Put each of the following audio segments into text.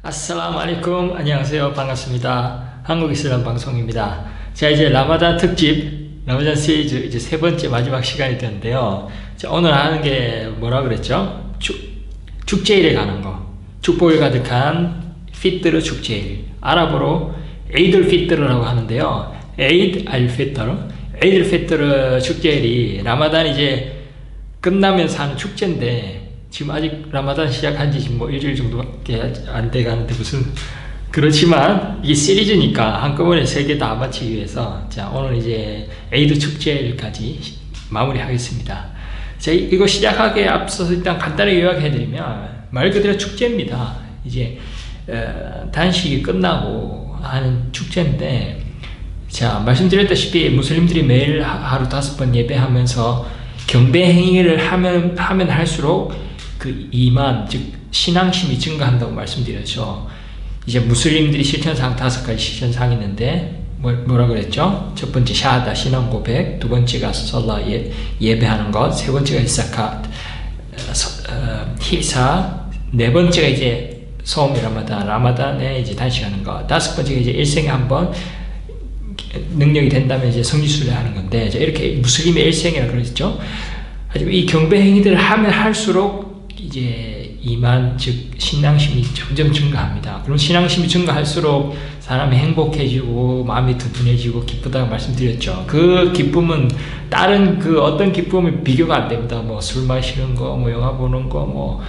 아스살라무 알aikum. 안녕하세요. 반갑습니다. 한국이슬람 방송입니다. 자, 이제 라마단 특집, 라마단 시리즈 이제 세 번째 마지막 시간이 되는데요. 자, 오늘 하는 게 뭐라 그랬죠? 축제일에 가는 거. 축복이 가득한 피트르 축제일. 아랍어로 에이들 피트르라고 하는데요. 에이드 알 피트르. 에이들 피트르 축제일이 라마단 이제 끝나면서 하는 축제인데, 지금 아직 라마단 시작한 지 지금 뭐 일주일 정도밖에 안 돼 가는데 무슨, 그렇지만 이게 시리즈니까 한꺼번에 세 개 다 마치기 위해서 자, 오늘 이제 에이드 축제일까지 마무리 하겠습니다. 자, 이거 시작하기에 앞서서 일단 간단하게 요약해드리면 말 그대로 축제입니다. 이제 단식이 끝나고 하는 축제인데, 자, 말씀드렸다시피 무슬림들이 매일 하루 5번 예배하면서 경배 행위를 하면 할수록 그 이만, 즉 신앙심이 증가한다고 말씀드렸죠. 이제 무슬림들이 실천사항 5가지 실천사항이 있는데 뭐라 그랬죠? 첫 번째 샤하다, 신앙 고백. 두 번째가 솔라, 예배하는 것. 세 번째가 이사캅, 히사. 네 번째가 이제 소음 라마단에 이제 단식하는 것. 다섯 번째가 이제 일생에 한 번 능력이 된다면 이제 성지순례 하는 건데, 이렇게 무슬림의 일생이라고 그랬죠. 하지만 이 경배 행위들을 하면 할수록 이제 이만, 즉 신앙심이 점점 증가합니다. 그럼 신앙심이 증가할수록 사람이 행복해지고 마음이 든든해지고 기쁘다고 말씀드렸죠. 그 기쁨은 다른 그 어떤 기쁨이 비교가 안 됩니다. 뭐 술 마시는 거, 뭐 영화 보는 거, 뭐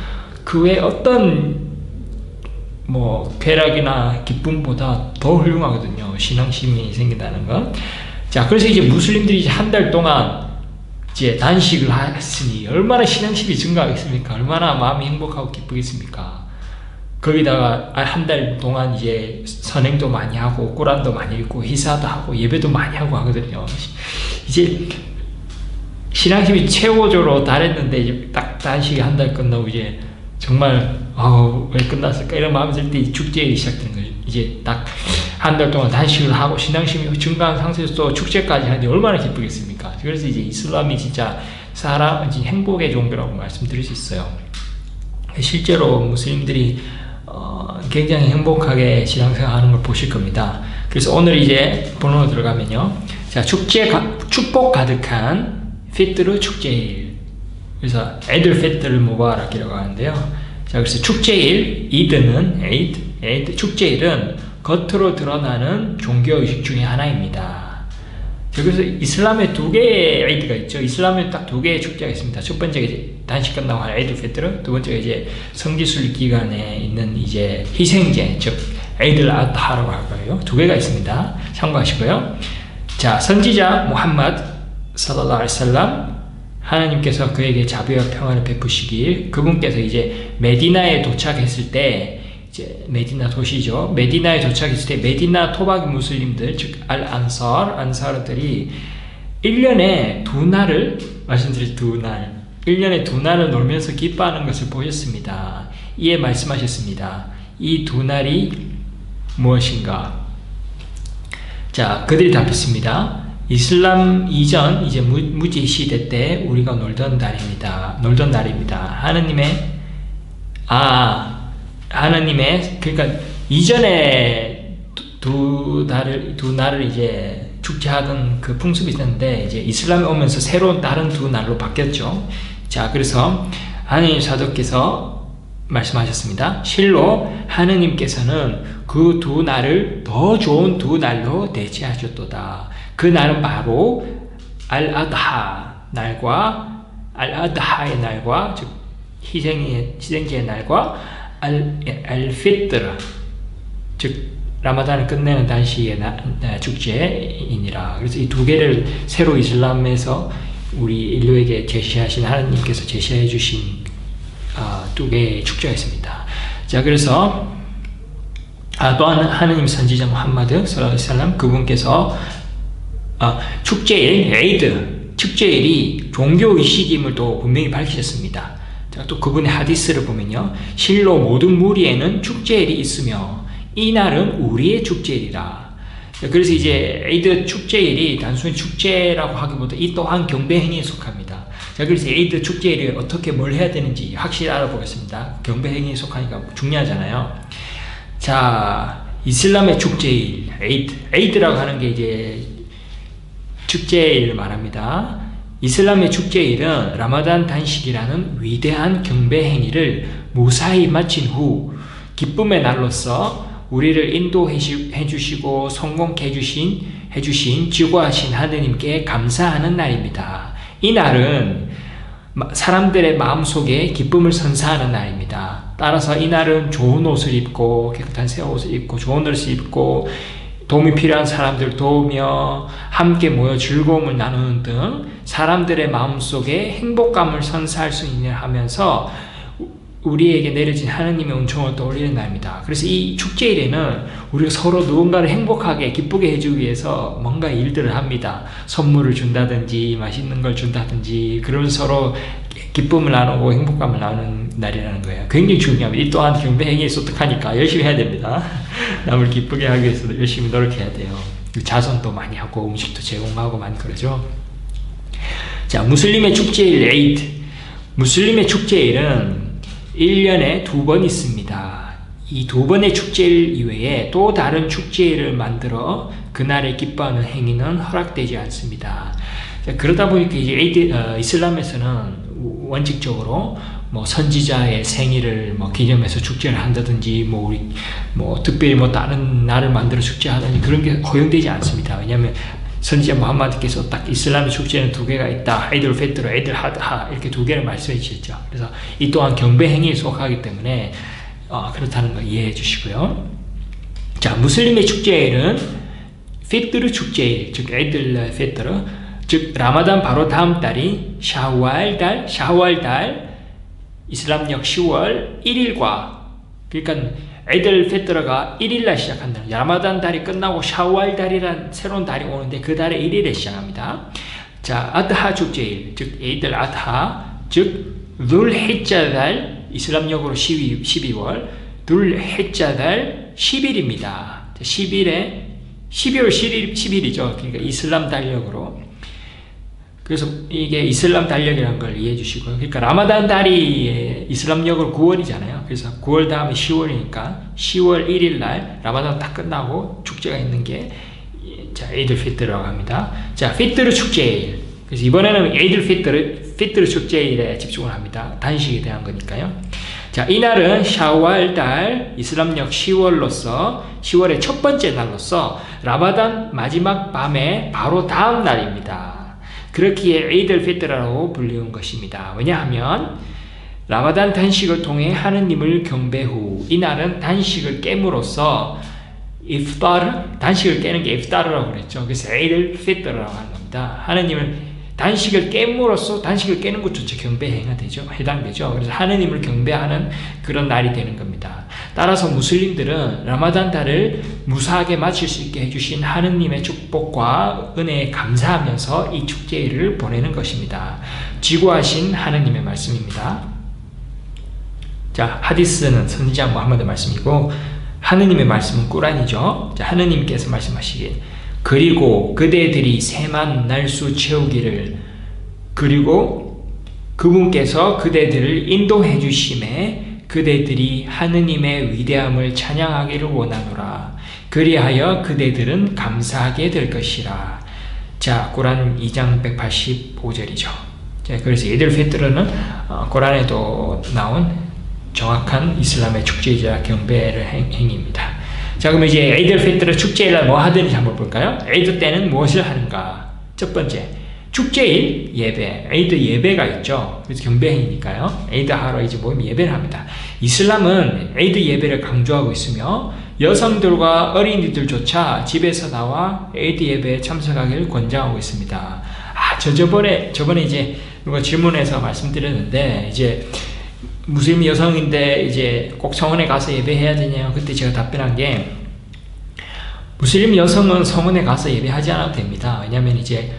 그 외에 어떤 뭐 쾌락이나 기쁨보다 더 훌륭하거든요. 신앙심이 생긴다는 것. 자, 그래서 이제 무슬림들이 이제 한 달 동안 이제 단식을 했으니 얼마나 신앙심이 증가하겠습니까? 얼마나 마음이 행복하고 기쁘겠습니까? 거기다가 한 달 동안 이제 선행도 많이 하고 꾸란도 많이 읽고 희사도 하고 예배도 많이 하고 하거든요. 이제 신앙심이 최고조로 달했는데 이제 딱 단식이 한 달 끝나고 이제 정말 왜 끝났을까 이런 마음이 들 때 축제일이 시작되는 거죠. 이제 딱 한 달 동안 단식을 하고 신앙심이 증가한 상태에서 또 축제까지 하는데 얼마나 기쁘겠습니까? 그래서 이제 이슬람이 진짜 사람 행복의 종교라고 말씀드릴 수 있어요. 실제로 무슬림들이 굉장히 행복하게 신앙생활하는 걸 보실 겁니다. 그래서 오늘 이제 본론으로 들어가면요. 자, 축복 가득한 피트르 축제일. 그래서 에이들 피트르 무바락이라고 하는데요. 자, 그래서 축제일, 에이드 축제일은 겉으로 드러나는 종교의식 중에 하나입니다. 자, 그래서 이슬람에 두 개의 에이드가 있죠. 이슬람에 딱 두 개의 축제가 있습니다. 첫 번째가 이제 단식 끝나고 하는 에이들 피트르, 두 번째가 이제 성지순례 기간에 있는 이제 희생제, 즉 에이들 아드하라고 할 거예요. 두 개가 있습니다. 참고하시고요. 자, 선지자 무함마드 살랄라hu 알aihi wasallam, 하나님께서 그에게 자비와 평안을 베푸시길, 그분께서 이제 메디나에 도착했을 때, 이제 메디나 도시죠. 메디나에 도착했을 때 메디나 토박 무슬림들, 즉 안사르들이 1년에 두 날을, 말씀드린 두 날, 1년에 두 날을 놀면서 기뻐하는 것을 보셨습니다. 이에 말씀하셨습니다. 이 두 날이 무엇인가? 자, 그들이 답했습니다. 이슬람 이전 이제 무지 시대 때 우리가 놀던 날입니다. 하나님의 그러니까 이전에 두 날을 이제 축제하던 그 풍습이 있었는데, 이제 이슬람이 오면서 새로운 다른 두 날로 바뀌었죠. 자, 그래서 하나님 사도께서 말씀하셨습니다. 실로 하느님께서는 그 두 날을 더 좋은 두 날로 대체하셨도다. 그 날은 바로 알아드하 날과, 알아드하의 날과, 즉 희생제의 날과 알피트르, 즉 라마단을 끝내는 단식의 축제이니라. 그래서 이 두 개를 새로 이슬람에서 우리 인류에게 제시하신, 하나님께서 제시해 주신 두 개의 축제가 있습니다. 자, 그래서 또한 하느님 선지자 무함마드 살랄라후 알aihi wasallam, 그분께서 축제일, 에이드 축제일이 종교의식임을 또 분명히 밝히셨습니다. 자, 또 그분의 하디스를 보면요, 실로 모든 무리에는 축제일이 있으며 이 날은 우리의 축제일이라. 그래서 이제 에이드 축제일이 단순히 축제라고 하기보다 이 또한 경배행위에 속합니다. 자, 그래서 에이드 축제일이 어떻게 뭘 해야 되는지 확실히 알아보겠습니다. 경배행위에 속하니까 중요하잖아요. 자, 이슬람의 축제일, 에이드라고 하는 게 이제 축제일을 말합니다. 이슬람의 축제일은 라마단 단식이라는 위대한 경배 행위를 무사히 마친 후 기쁨의 날로서 우리를 인도해 주시고 성공케 해주신 지구하신 하느님께 감사하는 날입니다. 이 날은 사람들의 마음속에 기쁨을 선사하는 날입니다. 따라서 이 날은 좋은 옷을 입고 깨끗한 새 옷을 입고 좋은 옷을 입고 도움이 필요한 사람들 도우며 함께 모여 즐거움을 나누는 등 사람들의 마음속에 행복감을 선사할 수 있는 하면서 우리에게 내려진 하느님의 은총을 떠올리는 날입니다. 그래서 이 축제일에는 우리가 서로 누군가를 행복하게 기쁘게 해주기 위해서 뭔가 일들을 합니다. 선물을 준다든지 맛있는 걸 준다든지 그런 서로 기쁨을 나누고 행복감을 나누는 날이라는 거예요. 굉장히 중요합니다. 이 또한 경배행위에 소득하니까 열심히 해야 됩니다. 남을 기쁘게 하기 위해서 열심히 노력해야 돼요. 자선도 많이 하고 음식도 제공하고 많이 그러죠. 자, 무슬림의 축제일 에이드. 무슬림의 축제일은 1년에 2번 있습니다. 이 2번의 축제일 이외에 또 다른 축제일을 만들어 그날에 기뻐하는 행위는 허락되지 않습니다. 자, 그러다 보니까 이제 이슬람에서는 원칙적으로 뭐 선지자의 생일을 뭐 기념해서 축제를 한다든지 우리 특별히 다른 날을 만들어 축제하다든지 그런 게 허용되지 않습니다. 왜냐하면 선지자 무함마드께서 딱 이슬람의 축제는 2개가 있다. 에이들 페트르, 에이들 하드하 이렇게 2개를 말씀해 주셨죠. 그래서 이 또한 경배 행위에 속하기 때문에 그렇다는 거 이해해 주시고요. 자, 무슬림의 축제일은 피트르 축제일, 즉 에이들 페트르, 즉 라마단 바로 다음 달인 샤왈 달 이슬람력 10월 1일과 그러니까 에이들 페트르가 1일날 시작한다. 라마단 달이 끝나고 샤왈 달이란 새로운 달이 오는데 그 달의 1일에 시작합니다. 자, 아드하 축제일, 즉 에이들 아드하, 즉 둘헤자 달 이슬람력으로 12월 둘헤자 달 10일입니다. 10일에 12월 10일이죠. 그러니까 이슬람 달력으로. 그래서 이게 이슬람 달력이라는 걸 이해해 주시고요. 그러니까 라마단 달이 이슬람력으로 9월이잖아요. 그래서 9월 다음에 10월이니까 10월 1일 날 라마단 딱 끝나고 축제가 있는 게 자, 에이들 피트르라고 합니다. 자, 피트르 축제일. 그래서 이번에는 에이들 피트르 축제일에 집중을 합니다. 단식에 대한 거니까요. 자, 이날은 샤왈 달 이슬람력 10월로서 10월의 첫 번째 날로서 라마단 마지막 밤에 바로 다음 날입니다. 그렇기에 에이들 페트라라고 불리는 것입니다. 왜냐하면 라마단 단식을 통해 하느님을 경배 후 이날은 단식을 깨므로써 단식을 깨는 게 iftar라고 그랬죠. 그래서 에이들 페트라라고 하는 겁니다. 하느님을 단식을 깨므로써 단식을 깨는 것 자체 경배행위가 되죠. 해당되죠. 그래서 하느님을 경배하는 그런 날이 되는 겁니다. 따라서 무슬림들은 라마단 달을 무사하게 마칠 수 있게 해주신 하느님의 축복과 은혜에 감사하면서 이 축제일을 보내는 것입니다. 지구하신 하느님의 말씀입니다. 자, 하디스는 선지자 무함마드 말씀이고 하느님의 말씀은 꾸란이죠. 자, 하느님께서 말씀하시길 그리고 그대들이 새만 날수 채우기를 그리고 그분께서 그대들을 인도해 주심에 그대들이 하느님의 위대함을 찬양하기를 원하노라. 그리하여 그대들은 감사하게 될 것이라. 자, 꾸란 2장 185절이죠. 자, 그래서 에이들 페트르는 꾸란에도 나온 정확한 이슬람의 축제이자 경배를 행위입니다. 자, 그럼 이제 에이들 페트르 축제일날 뭐 하든지 한번 볼까요? 에이드 때는 무엇을 하는가? 첫 번째, 축제일 예배, 에이드 예배가 있죠. 그래서 경배행위니까요. 에이드 하러 이제 모이면 예배를 합니다. 이슬람은 에이드 예배를 강조하고 있으며 여성들과 어린이들조차 집에서 나와 에이드 예배에 참석하기를 권장하고 있습니다. 저번에 이제 누가 질문해서 말씀드렸는데 이제 무슬림 여성인데 이제 꼭 성원에 가서 예배해야 되냐? 그때 제가 답변한 게 무슬림 여성은 성원에 가서 예배하지 않아도 됩니다. 왜냐하면 이제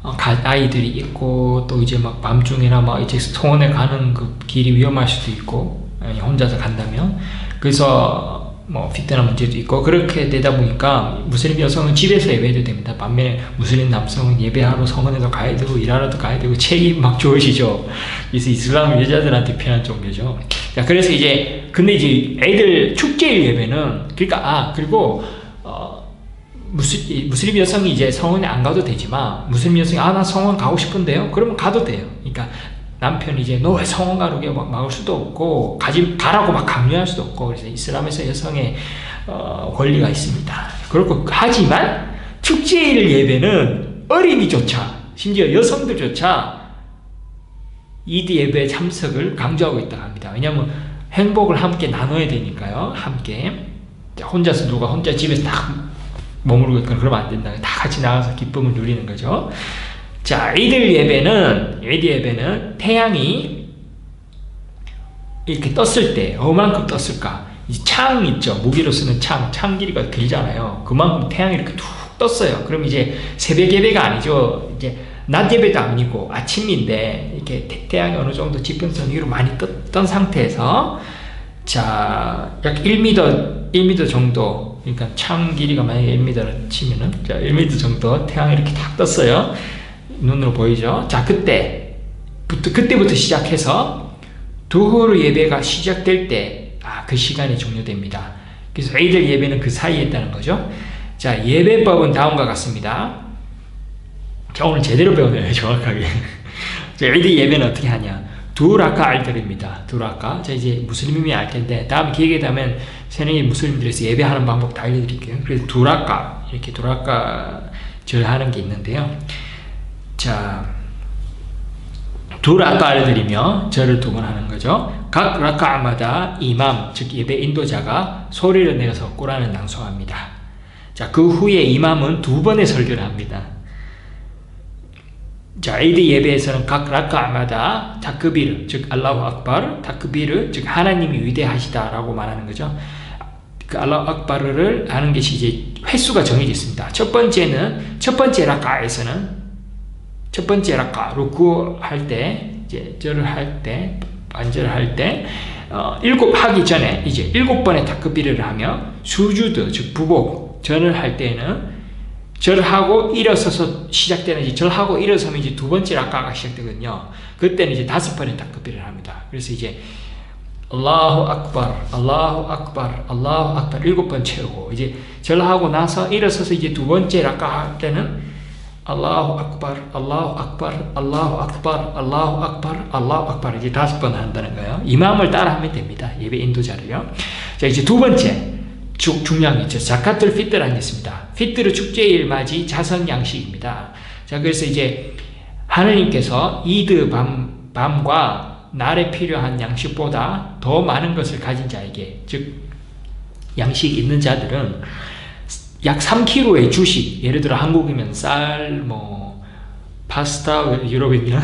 아이들이 있고 또 이제 막 밤중이나 막 이제 성원에 가는 그 길이 위험할 수도 있고 혼자서 간다면 그래서 뭐 피트나 문제도 있고 그렇게 되다 보니까 무슬림 여성은 집에서 예배해도 됩니다. 반면에 무슬림 남성은 예배하러 성원에도 가야 되고 일하러도 가야 되고 책이 막 좋으시죠. 그래서 이슬람은 여자들한테 편한 종교죠. 자, 그래서 이제 근데 이제 애들 축제일 예배는 그러니까 그리고 무슬림 여성이 이제 성원에 안 가도 되지만 무슬림 여성이 나 성원 가고 싶은데요? 그러면 가도 돼요. 그러니까 남편이 이제 너 왜 성원 가게 막을 수도 없고 가라고 막 강요할 수도 없고 그래서 이슬람에서 여성의 권리가 있습니다. 그렇고 하지만 축제일 예배는 어린이조차 심지어 여성들조차 이드 예배 참석을 강조하고 있다고 합니다. 왜냐하면 행복을 함께 나눠야 되니까요. 함께 혼자서 누가 혼자 집에서 딱 머무르고 있거나 그러면 안 된다. 다 같이 나가서 기쁨을 누리는 거죠. 자, 이드 예배는 태양이 이렇게 떴을 때 얼만큼 떴을까? 이 창 있죠. 무기로 쓰는 창 길이가 길잖아요. 그만큼 태양이 이렇게 툭 떴어요. 그럼 이제 새벽 예배가 아니죠. 이제 낮 예배도 아니고 아침인데 이렇게 태양이 어느 정도 지평선 위로 많이 떴던 상태에서 자, 약 1m 정도, 그러니까 창 길이가 만약에 1m를 치면은 자, 1m 정도 태양이 이렇게 탁 떴어요. 눈으로 보이죠? 자, 그때부터 시작해서 두후르 예배가 시작될 때 그 시간이 종료됩니다. 그래서 에이들 예배는 그 사이에 있다는 거죠. 자, 예배법은 다음과 같습니다. 자, 오늘 제대로 배우네요, 정확하게. 자, 에이들 예배는 어떻게 하냐? 두 라카 알들입니다. 두 라카. 자, 이제 무슬림이 알 텐데, 다음 기회가 되면 새내기 무슬림들에서 예배하는 방법 다 알려드릴게요. 그래서 두 라카, 이렇게 두 라카 절하는 게 있는데요. 자, 두 라카를 드리며 절을 두 번 하는 거죠. 각 라카마다 이맘, 즉 예배 인도자가 소리를 내서 꾸란을 낭송합니다. 자, 그 후에 이맘은 두 번의 설교를 합니다. 자, 에이드 예배에서는 각 라카마다 타크비르, 즉 알라후 악바르, 타크비르, 즉 하나님이 위대하시다라고 말하는 거죠. 그 알라후 악바르를 하는 것이 이제 횟수가 정해져 있습니다. 첫 번째 라카에서는 첫 번째 라카 루쿠 할 때, 이제 절을 할 때, 반절을 할 때, 하기 전에 이제 7번의 타크비르를 하며 수주드, 즉 부복, 절을 할 때는 절하고 일어서서 시작되는 이제 절하고 일어서면 이제 두 번째 라카가 시작되거든요. 그때는 이제 5번의 타크비르를 합니다. 그래서 이제 알라후 악발, 알라후 악발, 알라후 악발 7번 채우고 이제 절하고 나서 일어서서 이제 두 번째 라카 할 때는 알라후 악발, 알라후 악발, 알라후 악발, 알라후 악발, 알라후 악발 이제 5번 한다는 거예요. 이맘을 따라하면 됩니다. 예배 인도자를요. 자, 이제 두 번째 중요한 게 있죠. 자카tul 피트라는 게 있습니다. 피트르 축제일 맞이 자선 양식입니다. 자, 그래서 이제 하느님께서 이드 밤과 날에 필요한 양식보다 더 많은 것을 가진 자에게, 즉 양식이 있는 자들은 약 3kg의 주식, 예를 들어 한국이면 쌀, 파스타, 유럽이면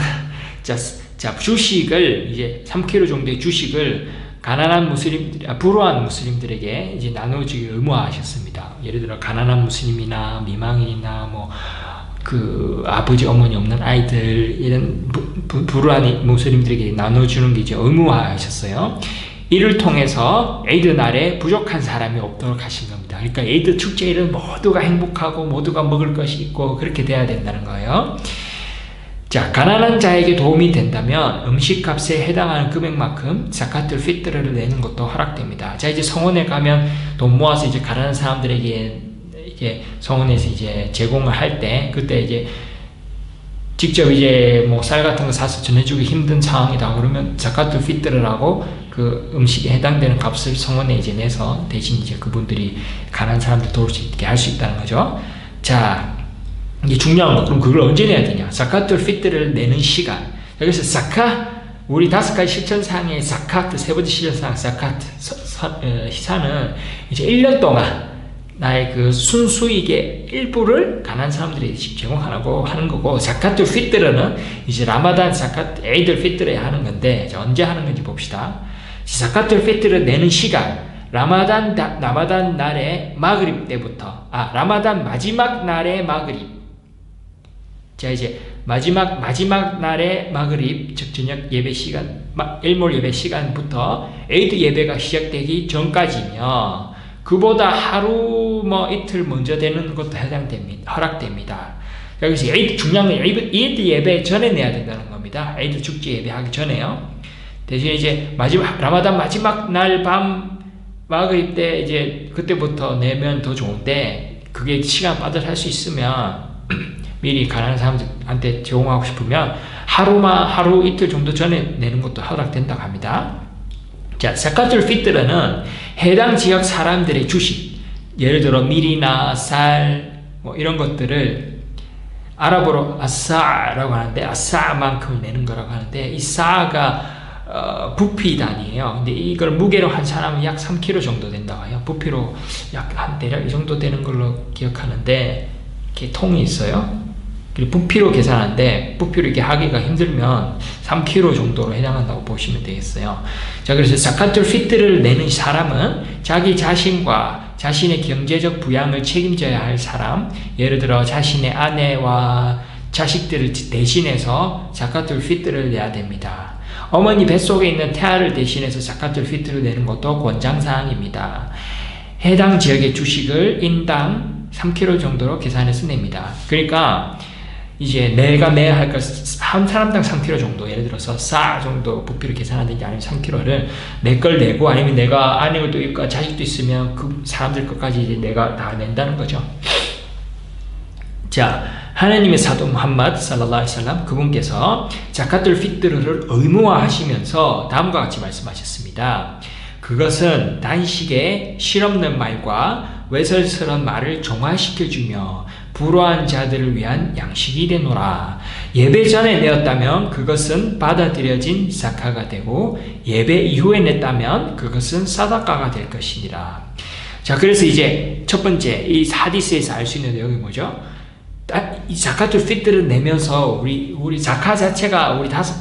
자, 주식을 이제 3kg 정도의 주식을 가난한 불우한 무슬림들에게 이제 나눠주기 의무화하셨습니다. 예를 들어 가난한 무슬림이나 미망이나 그 아버지 어머니 없는 아이들 이런 불우한 무슬림들에게 나눠주는 게 이제 의무화하셨어요. 이를 통해서 에이드 날에 부족한 사람이 없도록 하신 겁니다. 그러니까 에이드 축제일은 모두가 행복하고 모두가 먹을 것이 있고 그렇게 돼야 된다는 거예요. 자, 가난한 자에게 도움이 된다면 음식값에 해당하는 금액만큼 자카tul 피트르를 내는 것도 허락됩니다. 자, 이제 성원에 가면 돈 모아서 이제 가난한 사람들에게 이제 성원에서 이제 제공을 할 때 그때 이제 직접 이제 쌀 같은 거 사서 전해주기 힘든 상황이다 그러면 자카tul 피트르라고 그 음식에 해당되는 값을 성원에 이제 내서 대신 이제 그분들이 가난한 사람들 도울 수 있게 할 수 있다는 거죠. 자, 이게 중요한 거. 그럼 그걸 언제 내야 되냐? 자카tul 피트를 내는 시간. 그래서 자카, 우리 5가지 실천사항의 자카트, 세 번째 실천사항 자카트, 희사는 이제 1년 동안 나의 그 순수익의 일부를 가난한 사람들이 제공하라고 하는 거고, 자카tul 피트는 이제 라마단 자카트, 에이들 피트에 하는 건데, 언제 하는 건지 봅시다. 자카tul 피트를 내는 시간, 라마단 날의 마그립 때부터, 라마단 마지막 날의 마그립. 자, 이제 마지막 날의 마그립, 즉 저녁 예배 시간, 일몰 예배 시간부터 에이드 예배가 시작되기 전까지며 그보다 하루 이틀 먼저 되는 것도 허락됩니다. 여기서 중요한 건 에이드 예배 전에 내야 된다는 겁니다. 에이드 축제 예배하기 전에요. 대신에 이제 라마단 마지막 날 밤 마그립 때 이제 그때부터 내면 더 좋은데, 그게 시간 빠듯할 수 있으면 미리 가난한 사람들한테 제공하고 싶으면 하루 이틀 정도 전에 내는 것도 허락된다고 합니다. 자, 자카tul 피트르는 해당 지역 사람들의 주식, 예를 들어 밀이나 쌀 뭐 이런 것들을 아랍어로 아싸라고 하는데, 아싸만큼을 내는 거라고 하는데, 이 싸가 부피 단위예요. 근데 이걸 무게로 한 사람은 약 3kg 정도 된다고 해요. 부피로 약 한 대략 이 정도 되는 걸로 기억하는데, 이렇게 통이 있어요. 그리고 부피로 계산하는데, 부피로 이렇게 하기가 힘들면 3kg 정도로 해당한다고 보시면 되겠어요. 자, 그래서 자카tul 피트를 내는 사람은 자기 자신과 자신의 경제적 부양을 책임져야 할 사람, 예를 들어 자신의 아내와 자식들을 대신해서 자카tul 피트를 내야 됩니다. 어머니 뱃속에 있는 태아를 대신해서 자카tul 피트를 내는 것도 권장사항입니다. 해당 지역의 주식을 인당 3kg 정도로 계산해서 냅니다. 그러니까 이제 내가 내야 할 것, 한 사람당 3kg 정도, 예를 들어서 쌀 정도 부피를 계산하든지 아니면 3kg를 내 걸 내고, 아니면 내가 아내도 있고 자식도 있으면 그 사람들 것까지 이제 내가 다 낸다는 거죠. 자, 하나님의 사도 무함마드 살랄라hu 알aihi wasallam, 그분께서 자카tul 피트르를 의무화하시면서 다음과 같이 말씀하셨습니다. 그것은 단식에 실없는 말과 외설스러운 말을 정화시켜주며 불우한 자들을 위한 양식이 되노라. 예배 전에 내었다면 그것은 받아들여진 자카가 되고, 예배 이후에 냈다면 그것은 사다카가 될 것이니라. 자, 그래서 이제 첫 번째 이 하디스에서 알 수 있는 내용이 뭐죠? 이 자카tul 피트를 내면서 우리 자카 자체가 우리 다섯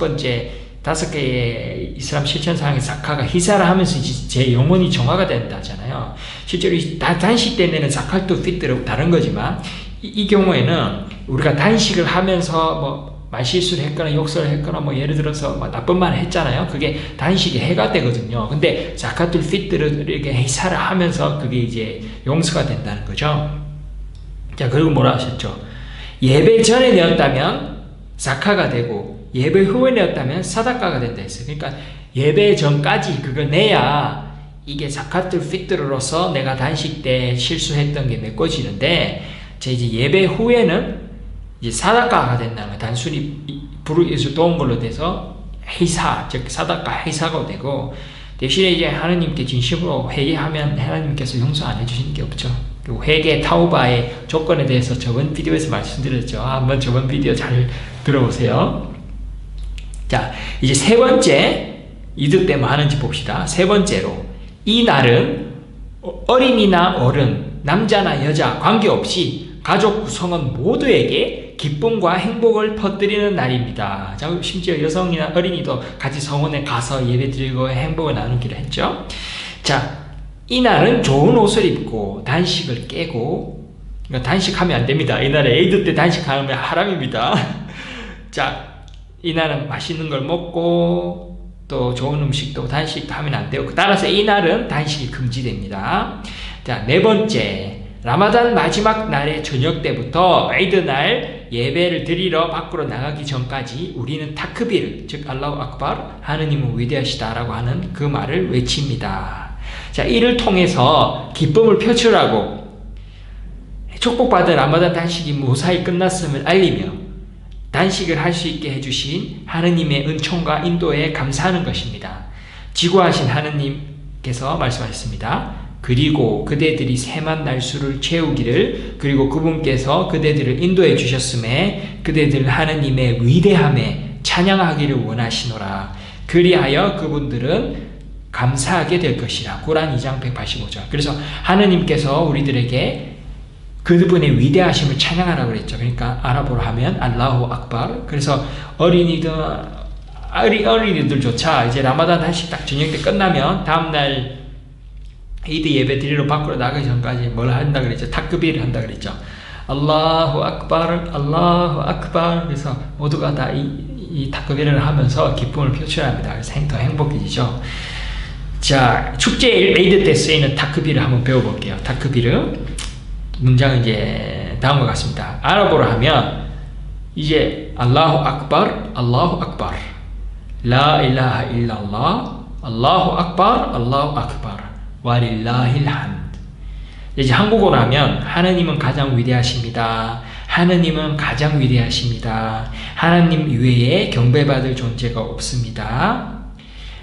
개의 이슬람 실천사항의 자카가 희사를 하면서 제 영혼이 정화가 된다잖아요. 실제로 단식 때 내는 자카tul 피트는 다른 거지만, 이 경우에는 우리가 단식을 하면서 뭐 말실수를 했거나 욕설을 했거나 뭐 예를 들어서 뭐 나쁜 말을 했잖아요. 그게 단식에 해가 되거든요. 근데 자카tul 피트를 이렇게 희사를 하면서 그게 이제 용서가 된다는 거죠. 자, 그리고 뭐라 하셨죠? 예배 전에 내었다면 자카가 되고, 예배 후에 내었다면 사다카가 된다 했어요. 그러니까 예배 전까지 그걸 내야 이게 자카tul 피트로서 내가 단식 때 실수했던 게 메꿔지는데, 이제 예배 후에는 이제 사다카가 된다는 거예요. 단순히 부르기에서 도운 걸로 돼서 희사, 즉 사다카 희사가 되고, 대신에 이제 하나님께 진심으로 회개하면 하나님께서 용서 안 해주시는 게 없죠. 그리고 회개 타우바의 조건에 대해서 저번 비디오에서 말씀드렸죠. 한번 저번 비디오 잘 들어보세요. 자, 이제 세 번째 이득 때문에 하는지 봅시다. 세 번째로, 이 날은 어린이나 어른, 남자나 여자 관계없이 가족 구성원 모두에게 기쁨과 행복을 퍼뜨리는 날입니다. 자, 심지어 여성이나 어린이도 같이 성원에 가서 예배드리고 행복을 나누기로 했죠. 자, 이 날은 좋은 옷을 입고 단식을 깨고, 그러니까 단식하면 안 됩니다. 이 날에 에이드 때 단식하면 하람입니다. 자, 이 날은 맛있는 걸 먹고 또 좋은 음식도 단식도 하면 안 되고, 따라서 이 날은 단식이 금지됩니다. 자, 네 번째, 라마단 마지막 날의 저녁 때부터 에이드 날 예배를 드리러 밖으로 나가기 전까지 우리는 타크빌, 즉 알라후 악발, 하느님은 위대하시다라고 하는 그 말을 외칩니다. 자, 이를 통해서 기쁨을 표출하고 축복받은 라마단 단식이 무사히 끝났음을 알리며 단식을 할 수 있게 해주신 하느님의 은총과 인도에 감사하는 것입니다. 지구하신 하느님께서 말씀하셨습니다. 그리고 그대들이 새만 날수를 채우기를, 그리고 그분께서 그대들을 인도해 주셨음에 그대들 하느님의 위대함에 찬양하기를 원하시노라. 그리하여 그분들은 감사하게 될 것이라. 꾸란 2장 185절. 그래서 하느님께서 우리들에게 그분의 위대하심을 찬양하라고 그랬죠. 그러니까 아랍어로 하면 알라후 악발. 그래서 어린이들조차 이제 라마단 단식 딱 저녁 때 끝나면 다음날 이드 예배 드리러 밖으로 나가기 전까지 뭘 한다 그랬죠? 타크비를 한다 그랬죠. 알라후 악발, 알라후 악발. 그래서 모두가 다 이 타크비를 하면서 기쁨을 표출합니다. 그래서 더 행복해지죠. 자, 축제 에이드 때 쓰이는 타크비를 한번 배워볼게요. 타크비르 문장은 이제 다음과 같습니다. 아랍어로 하면 이제 알라후 악발, 알라후 악발. 라 일라하 일랄lah, 알라후 악발, 알라후 악발, 와릴라힐 함드. 이제 한국어로 하면 하느님은 가장 위대하십니다. 하느님은 가장 위대하십니다. 하나님 이외에 경배받을 존재가 없습니다.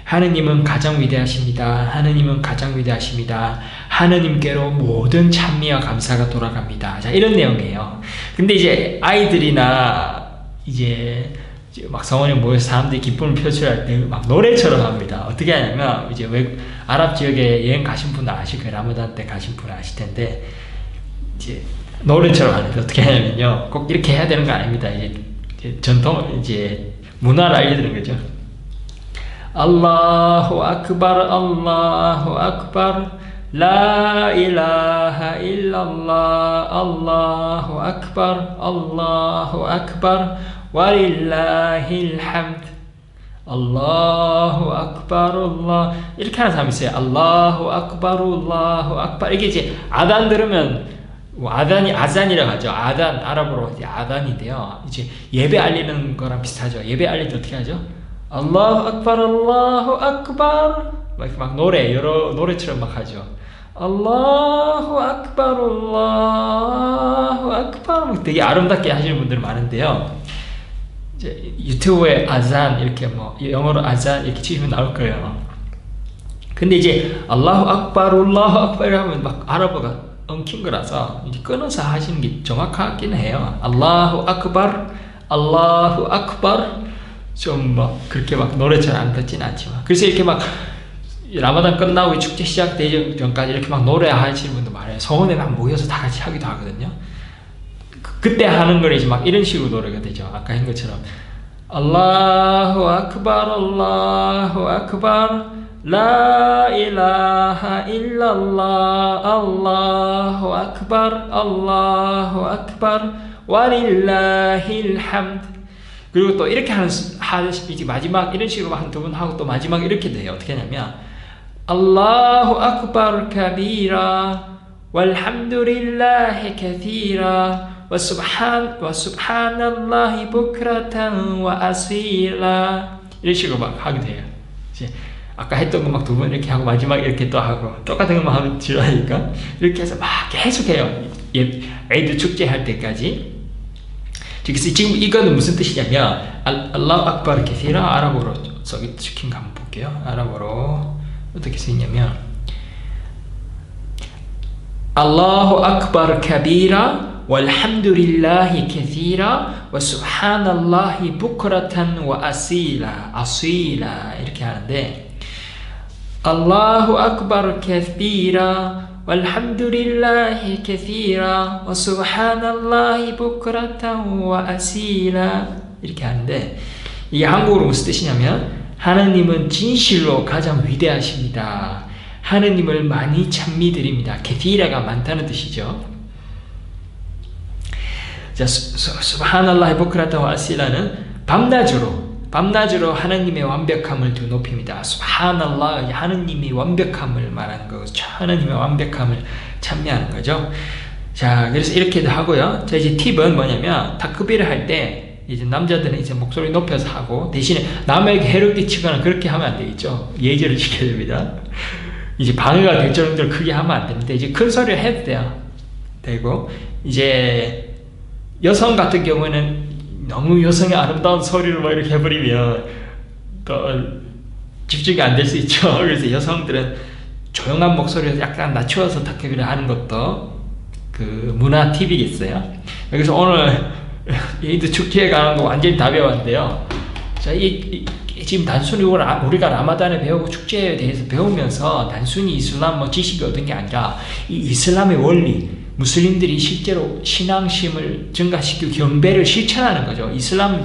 하느님은 가장 위대하십니다. 하느님은 가장 위대하십니다. 하느님께로 모든 찬미와 감사가 돌아갑니다. 자, 이런 내용이에요. 근데 이제 아이들이나 이제 막 성원에 모여서 사람들이 기쁨을 표출할 때 막 노래처럼 합니다. 어떻게 하냐면 이제 아랍 지역에 여행 가신 분은 아실 거예요. 라마단 때 가신 분은 아실 텐데 이제 노래처럼 하는데 어떻게 하냐면요. 꼭 이렇게 해야 되는 거 아닙니다. 이제 전통 이제 문화를 알려드리는 거죠. 알라후 악발, 알라후 악발, 라 일라하 일랄lah, 알라후 악발, 알라후 악발, 와릴라힐 함드. 알라후 악발, 알라. 이렇게 하는 사람이 있어요. 알라후 악발, 알라후 악발. 이게 이제 아단 들으면 아잔이라고 하죠. 아단, 아랍어로 이제 아단인데요. 이제 예배 알리는 거랑 비슷하죠. 예배 알릴 때 어떻게 하죠? 알라후 악발, 알라후 악발. 막 노래, 여러 노래처럼 막 하죠. 알라후 악발, 알라후 악발. 되게 아름답게 하시는 분들 많은데요. 이제 유튜브에 아잔 이렇게 뭐 영어로 아잔 이렇게 치시면 나올 거예요. 근데 이제 알라후 악발, 알라후 악발 하면 막 아랍어가 엉킨 거라서 이제 끊어서 하시는 게 정확하긴 해요. 알라후 악발, 알라후 악발. 좀 막 그렇게 막 노래처럼 안 듣진 않지만, 그래서 이렇게 막 라마단 끝나고 축제 시작되기 전까지 이렇게 막 노래 하시는 분도 많아요. 서원에 막 모여서 다 같이 하기도 하거든요. 그때 하는 건 이제 막 이런 식으로 노래가 되죠. 아까 한 것처럼 알라후 악발, 알라후 악발, 라 일라하 일랄lah, 알라후 악발, 알라후 악발, 와릴라힐 함드. 그리고 또 이렇게 하듯이 마지막 이런 식으로 한 두 번 하고 또 마지막 이렇게 돼요. 어떻게 하냐면 알라후 악발 카비라 walhamdulillahi kathira wa subhanallahi bukratan wa asila. 이런 식으로 막 하게 돼요. 이제 아까 했던 거 막 두 번 이렇게 하고 마지막 이렇게 또 하고 똑같은 것만 하면 지루하니까 이렇게 해서 막 계속 해요. 에이드 축제 할 때까지. 그래서 지금 이거는 무슨 뜻이냐면 알라후 악발 카시라, 아랍어로 적힌 거 한번 볼게요. 아랍어로 어떻게 쓰이냐면 알라후 악발 카비라 walhamdulillahi kathira wa subhanallahi bukratan wa asila 이렇게 하는데 알라후 악발 카비라 walhamdulillahi kathira wa subhanallahi bukratan wa asila 이렇게 하는데, 이게 한국어로 무슨 뜻이냐면 하느님은 진실로 가장 위대하십니다. 하느님을 많이 찬미드립니다. 케티라가 많다는 뜻이죠. 자, subhanallahi bukratan wa asila는 밤낮으로 하나님의 완벽함을 높입니다. subhanallah, 하느님의 완벽함을 말하는 거죠. 하느님의 완벽함을 찬미하는 거죠. 자, 그래서 이렇게도 하고요. 자, 이제 팁은 뭐냐면 타크비를 할 때 이제 남자들은 이제 목소리 높여서 하고, 대신에 남에게 해를 끼치거나 그렇게 하면 안 되겠죠. 예절을 지켜야 됩니다. 이제 방해가 될 정도로 크게 하면 안 되는데, 이제 큰 소리를 해도 돼요. 되고, 이제 여성 같은 경우는 너무 여성의 아름다운 소리를 막 이렇게 해버리면 또 집중이 안 될 수 있죠. 그래서 여성들은 조용한 목소리에서 약간 낮추어서 타케비를 하는 것도 그 문화 팁이겠어요. 그래서 오늘 에이드 축제에 가는 거 완전히 다 배웠는데요. 자, 지금 단순히 우리가 라마단을 배우고 축제에 대해서 배우면서 단순히 이슬람 뭐 지식을 얻은 게 아니라 이 이슬람의 원리, 무슬림들이 실제로 신앙심을 증가시키고 경배를 실천하는 거죠. 이슬람은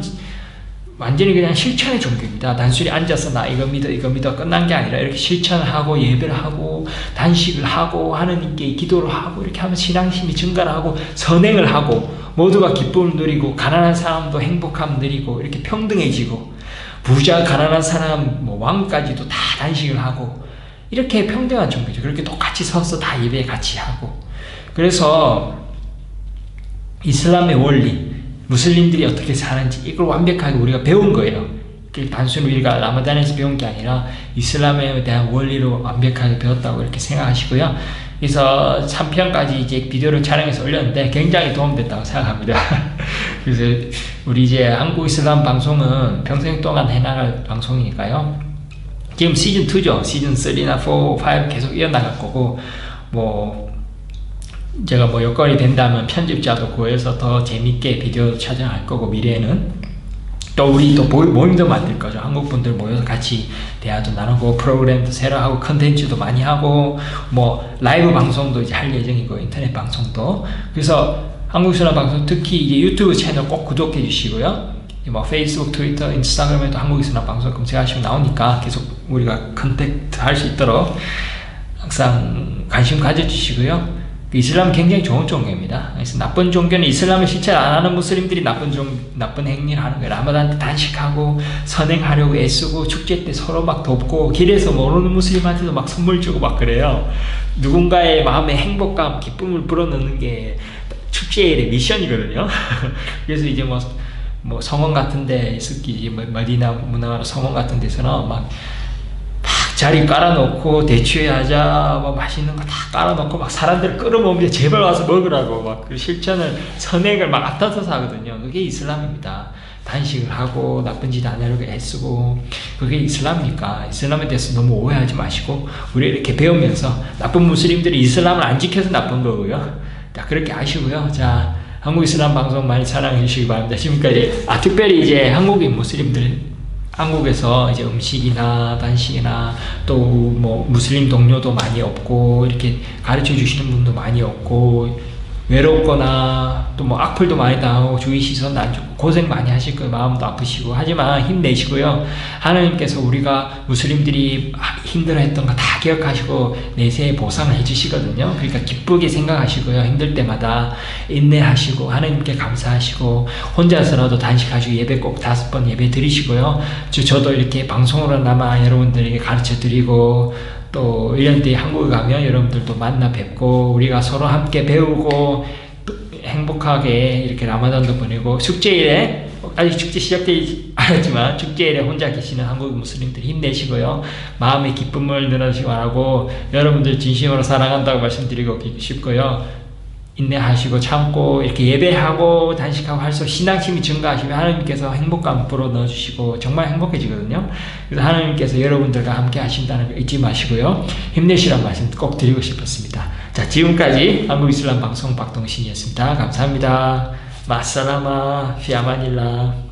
완전히 그냥 실천의 종교입니다. 단순히 앉아서 나 이거 믿어 끝난 게 아니라 이렇게 실천하고 예배를 하고 단식을 하고 하느님께 기도를 하고 이렇게 하면 신앙심이 증가를 하고 선행을 하고 모두가 기쁨을 누리고 가난한 사람도 행복함을 누리고 이렇게 평등해지고 부자 가난한 사람 뭐 왕까지도 다 단식을 하고 이렇게 평등한 종교죠. 그렇게 똑같이 서서 다 예배 같이 하고, 그래서 이슬람의 원리, 무슬림들이 어떻게 사는지 이걸 완벽하게 우리가 배운 거예요. 단순히 우리가 라마단에서 배운 게 아니라 이슬람에 대한 원리로 완벽하게 배웠다고 이렇게 생각하시고요. 그래서 3편까지 이제 비디오를 촬영해서 올렸는데 굉장히 도움됐다고 생각합니다. 그래서 우리 이제 한국 이슬람 방송은 평생 동안 해나갈 방송이니까요. 지금 시즌 2죠. 시즌 3나 4, 5 계속 이어나갈 거고, 뭐 제가 뭐 여건이 된다면 편집자도 구해서 더 재밌게 비디오 촬영할 거고, 미래에는 또 우리 또 모임도 만들 거죠. 한국 분들 모여서 같이 대화도 나누고, 프로그램도 새로 하고, 컨텐츠도 많이 하고, 뭐 라이브 방송도 이제 할 예정이고, 인터넷 방송도. 그래서 한국 이슬람 방송, 특히 이제 유튜브 채널 꼭 구독해 주시고요. 뭐 페이스북, 트위터, 인스타그램에도 한국 이슬람 방송 검색하시면 나오니까 계속 우리가 컨택트 할 수 있도록 항상 관심 가져주시고요. 이슬람은 굉장히 좋은 종교입니다. 그래서 나쁜 종교는 이슬람을 실체 안 하는 무슬림들이 나쁜 행위를 하는 거예요. 라마단 때 단식하고 선행하려고 애쓰고, 축제 때 서로 막 돕고, 길에서 모르는 무슬림한테도 막 선물 주고 막 그래요. 누군가의 마음에 행복감, 기쁨을 불어넣는 게 축제의 미션이거든요. 그래서 이제 뭐 성원 같은 데, 특히 머디나 문화로 성원 같은 데서는 막 자리 깔아놓고 대추회하자, 뭐 맛있는 거 다 깔아놓고 막 사람들 끌어모으면 제발 와서 먹으라고 막 그 실천을, 선행을 막 앞다퉈서 하거든요. 그게 이슬람입니다. 단식을 하고 나쁜 짓 안 하려고 애쓰고, 그게 이슬람입니까? 이슬람에 대해서 너무 오해하지 마시고, 우리 이렇게 배우면서 나쁜 무슬림들이 이슬람을 안 지켜서 나쁜 거고요. 자, 그렇게 아시고요. 자, 한국 이슬람 방송 많이 사랑해 주시기 바랍니다. 지금까지 특별히 이제 한국인 무슬림들, 한국에서 이제 음식이나 단식이나 또 뭐 무슬림 동료도 많이 없고, 이렇게 가르쳐 주시는 분도 많이 없고, 외롭거나 또 뭐 악플도 많이 당하고, 주위 시선 안 좋고, 고생 많이 하실 거예요. 마음도 아프시고. 하지만 힘내시고요. 하나님께서 우리가 무슬림들이 힘들어했던 거 다 기억하시고 내세에 보상을 해주시거든요. 그러니까 기쁘게 생각하시고요. 힘들 때마다 인내하시고, 하나님께 감사하시고, 혼자서라도 단식하시고, 예배 꼭 5번 예배 드리시고요. 저도 이렇게 방송으로나마 여러분들에게 가르쳐 드리고, 또 1년 뒤에 한국에 가면 여러분들도 만나 뵙고, 우리가 서로 함께 배우고 행복하게 이렇게 라마단도 보내고, 축제일에, 아직 축제 시작되지 않았지만 축제일에 혼자 계시는 한국 무슬림들 힘내시고요. 마음의 기쁨을 늘어나시기 바라고, 여러분들 진심으로 사랑한다고 말씀드리고 싶고요. 인내하시고 참고 이렇게 예배하고 단식하고 할수록 신앙심이 증가하시면 하나님께서 행복감 불어 넣어주시고 정말 행복해지거든요. 그래서 하나님께서 여러분들과 함께 하신다는 거 잊지 마시고요. 힘내시라는 말씀 꼭 드리고 싶었습니다. 자, 지금까지 한국 이슬람 방송 박동신이었습니다. 감사합니다. 마살라마, 피아마닐라.